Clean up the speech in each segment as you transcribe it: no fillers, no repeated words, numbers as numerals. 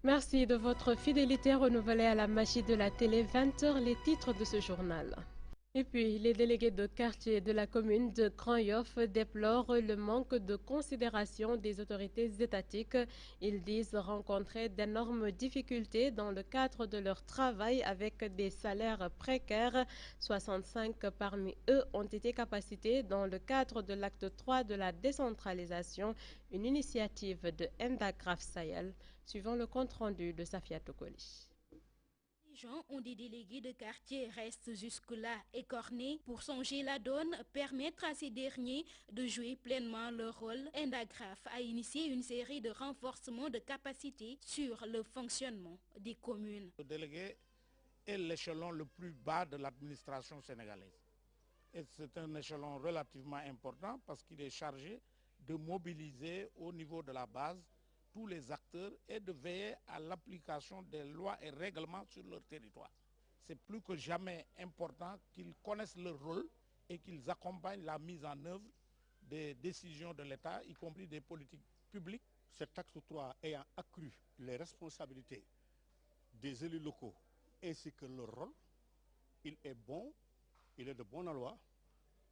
Merci de votre fidélité renouvelée à la magie de la télé. 20h, les titres de ce journal. Et puis, les délégués de quartier de la commune de Grand-Yoff déplorent le manque de considération des autorités étatiques. Ils disent rencontrer d'énormes difficultés dans le cadre de leur travail avec des salaires précaires. 65 parmi eux ont été capacités dans le cadre de l'acte 3 de la décentralisation, une initiative de Endagraph Sahel, suivant le compte-rendu de Safia Tokoli. Les gens ont des délégués de quartier restent jusque-là écornés pour songer la donne, permettre à ces derniers de jouer pleinement leur rôle. Endagraph a initié une série de renforcements de capacités sur le fonctionnement des communes. Le délégué est l'échelon le plus bas de l'administration sénégalaise. Et c'est un échelon relativement important parce qu'il est chargé de mobiliser au niveau de la base tous les acteurs et de veiller à l'application des lois et règlements sur leur territoire. C'est plus que jamais important qu'ils connaissent leur rôle et qu'ils accompagnent la mise en œuvre des décisions de l'État, y compris des politiques publiques. Cet acte 3 ayant accru les responsabilités des élus locaux ainsi que leur rôle, il est de bonne loi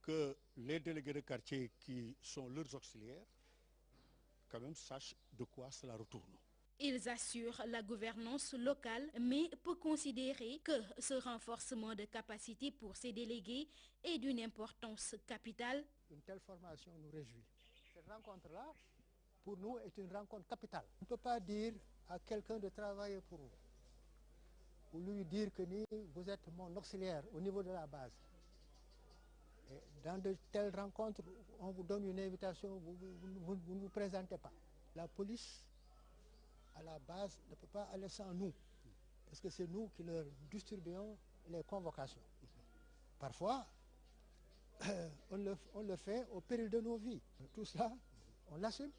que les délégués de quartier qui sont leurs auxiliaires quand même sachent de quoi cela retourne. Ils assurent la gouvernance locale, mais peut considérer que ce renforcement de capacité pour ces délégués est d'une importance capitale. Une telle formation nous réjouit. Cette rencontre-là, pour nous, est une rencontre capitale. On ne peut pas dire à quelqu'un de travailler pour vous, ou lui dire que vous êtes mon auxiliaire au niveau de la base. Et dans de telles rencontres, on vous donne une invitation, vous ne vous présentez pas. La police, à la base, ne peut pas aller sans nous, parce que c'est nous qui leur distribuons les convocations. Parfois, on le fait au péril de nos vies. Tout ça, on l'assume.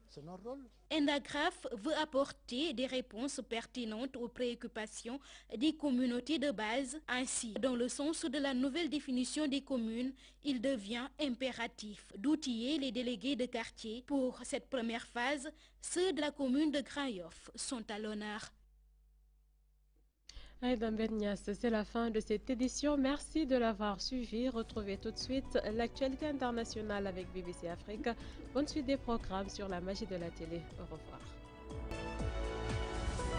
C'est notre rôle. Endagraph veut apporter des réponses pertinentes aux préoccupations des communautés de base. Ainsi, dans le sens de la nouvelle définition des communes, il devient impératif d'outiller les délégués de quartier. Pour cette première phase, ceux de la commune de Grand-Yoff sont à l'honneur. Aïda Bernias, c'est la fin de cette édition. Merci de l'avoir suivi. Retrouvez tout de suite l'actualité internationale avec BBC Afrique. Bonne suite des programmes sur la magie de la télé. Au revoir.